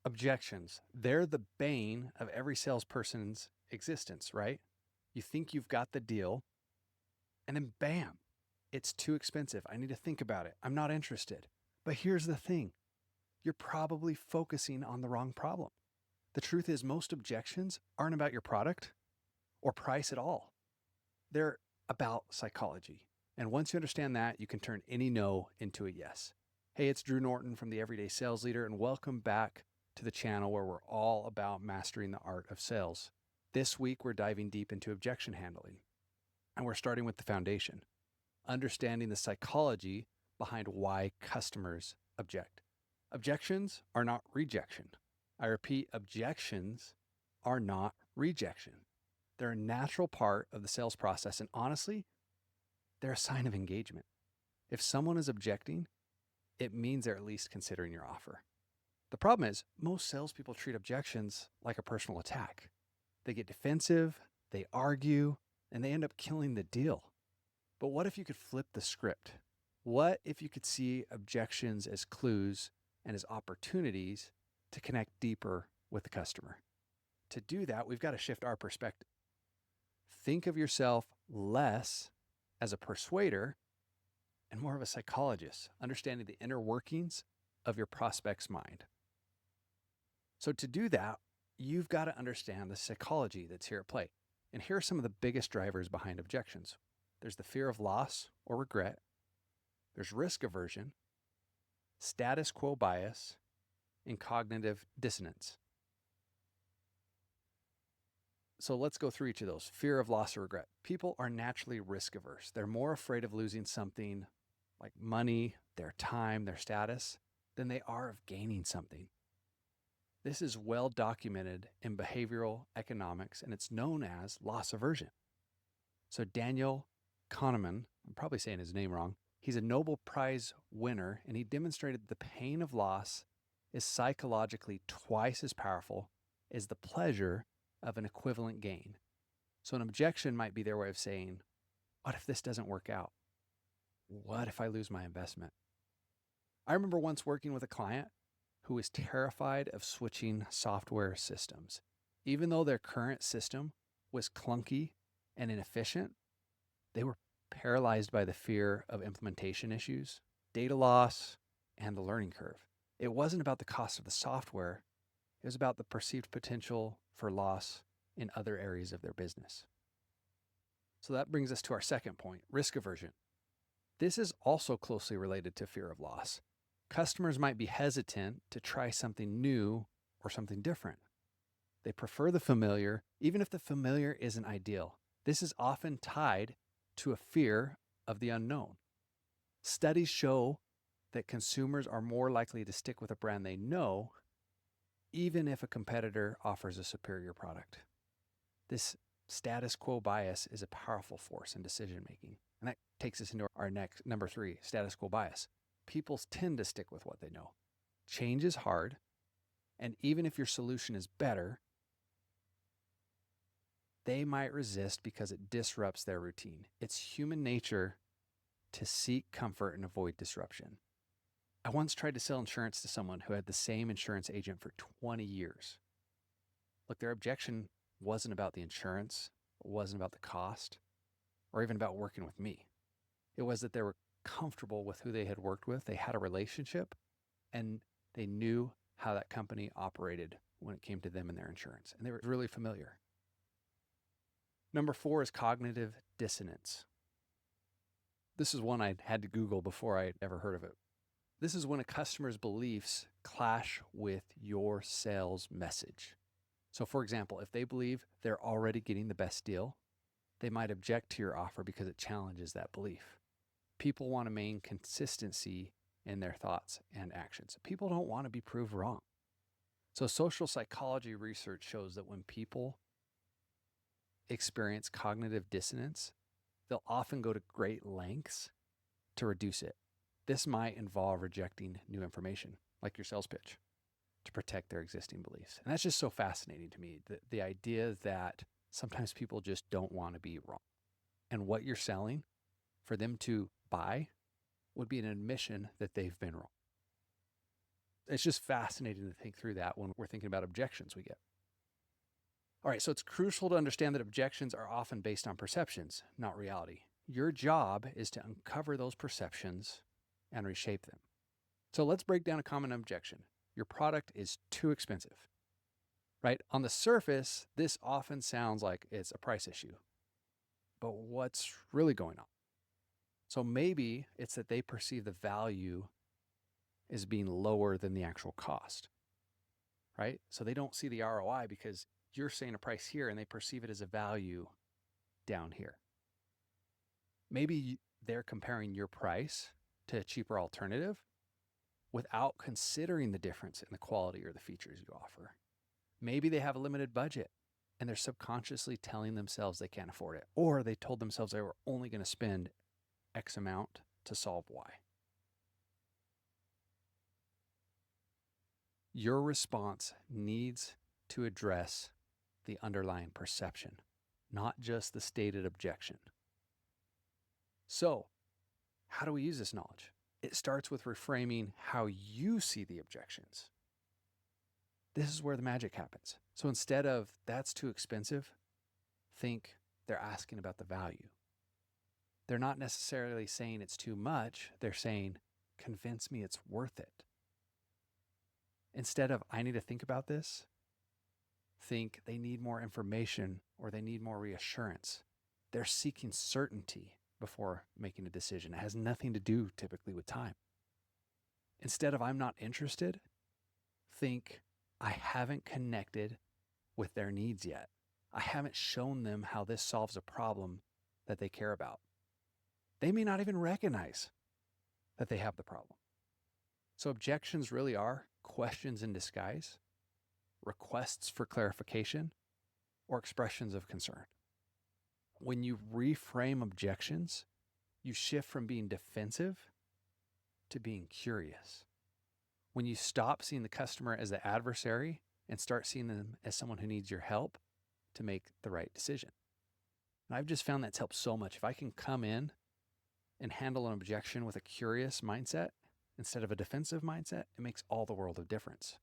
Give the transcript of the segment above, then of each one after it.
Objections. They're the bane of every salesperson's existence, right? You think you've got the deal, and then bam, it's too expensive. I need to think about it. I'm not interested. But here's the thing, you're probably focusing on the wrong problem. The truth is, most objections aren't about your product or price at all. They're about psychology. And once you understand that, you can turn any no into a yes. Hey, it's Drew Norton from the Everyday Sales Leader, and welcome back to the channel where we're all about mastering the art of sales. This week, we're diving deep into objection handling, and we're starting with the foundation, understanding the psychology behind why customers object. Objections are not rejection. I repeat, objections are not rejection. They're a natural part of the sales process, and honestly, they're a sign of engagement. If someone is objecting, it means they're at least considering your offer. The problem is, most salespeople treat objections like a personal attack. They get defensive, they argue, and they end up killing the deal. But what if you could flip the script? What if you could see objections as clues and as opportunities to connect deeper with the customer? To do that, we've got to shift our perspective. Think of yourself less as a persuader and more of a psychologist, understanding the inner workings of your prospect's mind. So to do that, you've got to understand the psychology that's here at play. And here are some of the biggest drivers behind objections. There's the fear of loss or regret. There's risk aversion, status quo bias, and cognitive dissonance. So let's go through each of those. Fear of loss or regret. People are naturally risk averse. They're more afraid of losing something like money, their time, their status, than they are of gaining something. This is well documented in behavioral economics, and it's known as loss aversion. So Daniel Kahneman, I'm probably saying his name wrong, he's a Nobel Prize winner, and he demonstrated the pain of loss is psychologically twice as powerful as the pleasure of an equivalent gain. So an objection might be their way of saying, what if this doesn't work out? What if I lose my investment? I remember once working with a client who was terrified of switching software systems. Even though their current system was clunky and inefficient, they were paralyzed by the fear of implementation issues, data loss, and the learning curve. It wasn't about the cost of the software. It was about the perceived potential for loss in other areas of their business. So that brings us to our second point, risk aversion. This is also closely related to fear of loss. Customers might be hesitant to try something new or something different. They prefer the familiar, even if the familiar isn't ideal. This is often tied to a fear of the unknown. Studies show that consumers are more likely to stick with a brand they know, even if a competitor offers a superior product. This status quo bias is a powerful force in decision making. And that takes us into our next, number 3, status quo bias. People tend to stick with what they know. Change is hard, and even if your solution is better, they might resist because it disrupts their routine. It's human nature to seek comfort and avoid disruption. I once tried to sell insurance to someone who had the same insurance agent for 20 years. Look, their objection wasn't about the insurance, it wasn't about the cost, or even about working with me. It was that they were comfortable with who they had worked with. They had a relationship, and they knew how that company operated when it came to them and their insurance. And they were really familiar. Number 4 is cognitive dissonance. This is one I had to Google before I had ever heard of it. This is when a customer's beliefs clash with your sales message. So for example, if they believe they're already getting the best deal, they might object to your offer because it challenges that belief. People want to maintain consistency in their thoughts and actions. People don't want to be proved wrong. So social psychology research shows that when people experience cognitive dissonance, they'll often go to great lengths to reduce it. This might involve rejecting new information, like your sales pitch, to protect their existing beliefs. And that's just so fascinating to me, the idea that sometimes people just don't want to be wrong. And what you're selling, for them to buy, would be an admission that they've been wrong. It's just fascinating to think through that when we're thinking about objections we get. All right, so it's crucial to understand that objections are often based on perceptions, not reality. Your job is to uncover those perceptions and reshape them. So let's break down a common objection. Your product is too expensive, right? On the surface, this often sounds like it's a price issue, but what's really going on? So maybe it's that they perceive the value as being lower than the actual cost, right? So they don't see the ROI because you're saying a price here and they perceive it as a value down here. Maybe they're comparing your price to a cheaper alternative without considering the difference in the quality or the features you offer. Maybe they have a limited budget and they're subconsciously telling themselves they can't afford it, or they told themselves they were only going to spend X amount to solve Y. Your response needs to address the underlying perception, not just the stated objection. So, how do we use this knowledge? It starts with reframing how you see the objections. This is where the magic happens. So instead of, that's too expensive, think they're asking about the value. They're not necessarily saying it's too much. They're saying, convince me it's worth it. Instead of, I need to think about this, think they need more information or they need more reassurance. They're seeking certainty before making a decision. It has nothing to do typically with time. Instead of, I'm not interested, think, I haven't connected with their needs yet. I haven't shown them how this solves a problem that they care about. They may not even recognize that they have the problem. So objections really are questions in disguise, requests for clarification, or expressions of concern. When you reframe objections, you shift from being defensive to being curious. When you stop seeing the customer as the adversary and start seeing them as someone who needs your help to make the right decision. And I've just found that's helped so much. If I can come in and handle an objection with a curious mindset instead of a defensive mindset, it makes all the world of difference.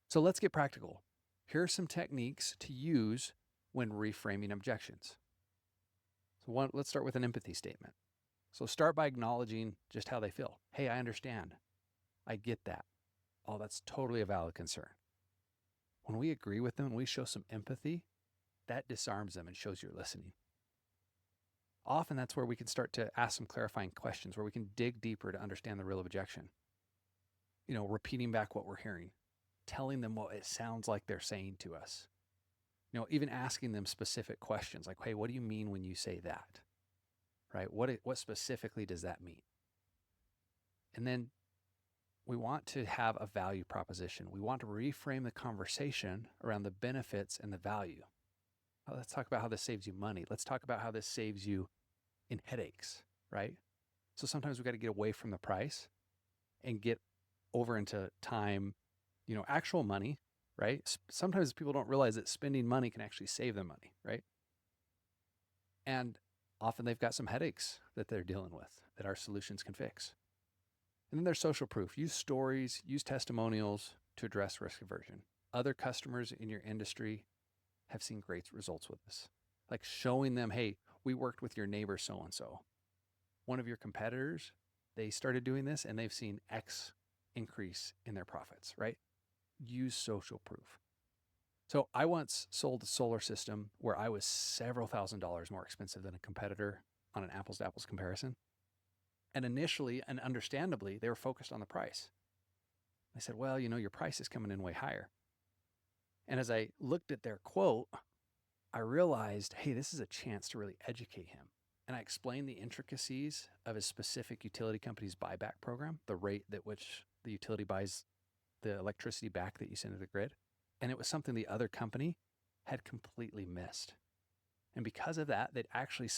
So let's get practical. Here are some techniques to use when reframing objections. So let's start with an empathy statement. So start by acknowledging just how they feel. Hey, I understand. I get that. Oh, that's totally a valid concern. When we agree with them and we show some empathy, that disarms them and shows you're listening. Often that's where we can start to ask some clarifying questions, where we can dig deeper to understand the real objection. Repeating back what we're hearing, telling them what it sounds like they're saying to us. Even asking them specific questions like, hey, what do you mean when you say that? Right? What specifically does that mean? And then we want to have a value proposition. We want to reframe the conversation around the benefits and the value. Let's talk about how this saves you money. Let's talk about how this saves you in headaches, right? So sometimes we got to get away from the price and get over into time, actual money, right? Sometimes people don't realize that spending money can actually save them money, right? And often they've got some headaches that they're dealing with that our solutions can fix. And then there's social proof. Use stories, use testimonials to address risk aversion. Other customers in your industry have seen great results with this. Like showing them, hey, we worked with your neighbor so-and-so. One of your competitors, they started doing this and they've seen X increase in their profits, right? Use social proof. So I once sold a solar system where I was several $1,000s more expensive than a competitor on an apples to apples comparison. And initially and understandably, they were focused on the price. I said, well, your price is coming in way higher. And as I looked at their quote, I realized, hey, this is a chance to really educate him. And I explained the intricacies of his specific utility company's buyback program, the rate at which the utility buys the electricity back that you send to the grid. And it was something the other company had completely missed. And because of that, they actually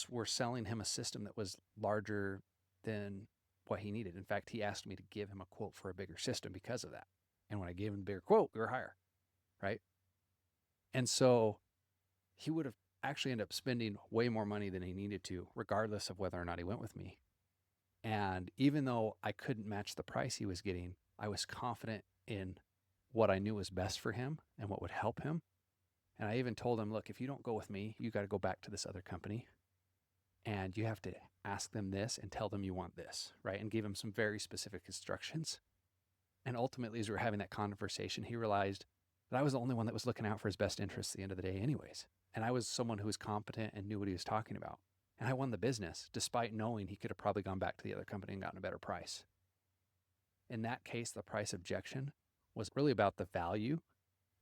were selling him a system that was larger than what he needed. In fact, he asked me to give him a quote for a bigger system because of that. And when I gave him a bigger quote, we were higher, right? And so he would have actually ended up spending way more money than he needed to, regardless of whether or not he went with me. And even though I couldn't match the price he was getting, I was confident in what I knew was best for him and what would help him. And I even told him, look, if you don't go with me, you got to go back to this other company and you have to ask them this and tell them you want this, right? And gave him some very specific instructions. And ultimately, as we were having that conversation, he realized that I was the only one that was looking out for his best interests at the end of the day anyways. And I was someone who was competent and knew what he was talking about. And I won the business despite knowing he could have probably gone back to the other company and gotten a better price. In that case, the price objection was really about the value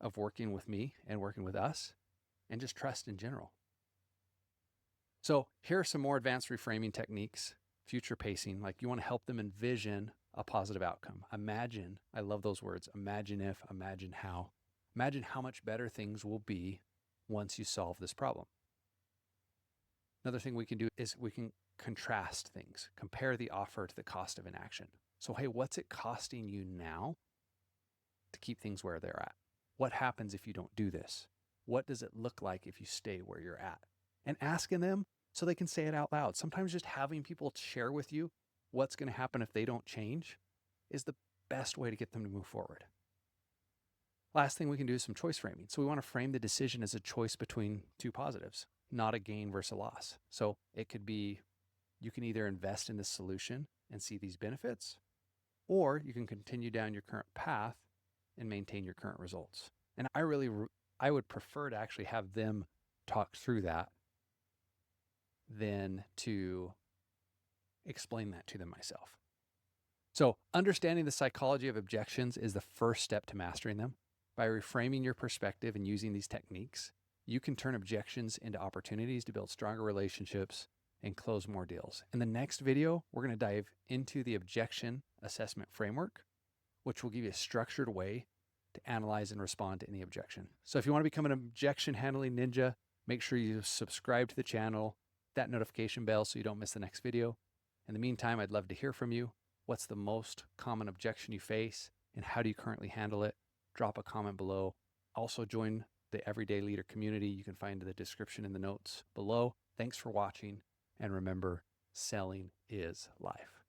of working with me and working with us and just trust in general. So here are some more advanced reframing techniques, future pacing, like you want to help them envision a positive outcome. Imagine, I love those words, imagine if, imagine how. Imagine how much better things will be once you solve this problem. Another thing we can do is we can contrast things, compare the offer to the cost of inaction. So, hey, what's it costing you now to keep things where they're at? What happens if you don't do this? What does it look like if you stay where you're at? And asking them so they can say it out loud. Sometimes just having people share with you what's going to happen if they don't change is the best way to get them to move forward. Last thing we can do is some choice framing. So we want to frame the decision as a choice between two positives, not a gain versus a loss. So it could be, you can either invest in this solution and see these benefits, or you can continue down your current path and maintain your current results. And I would prefer to actually have them talk through that than to explain that to them myself. So understanding the psychology of objections is the first step to mastering them. By reframing your perspective and using these techniques, you can turn objections into opportunities to build stronger relationships and close more deals. In the next video, we're going to dive into the objection assessment framework, which will give you a structured way to analyze and respond to any objection. So if you want to become an objection handling ninja, make sure you subscribe to the channel, that notification bell so you don't miss the next video. In the meantime, I'd love to hear from you. What's the most common objection you face and how do you currently handle it? Drop a comment below. Also join the Everyday Leader community. You can find the description in the notes below. Thanks for watching. And remember, selling is life.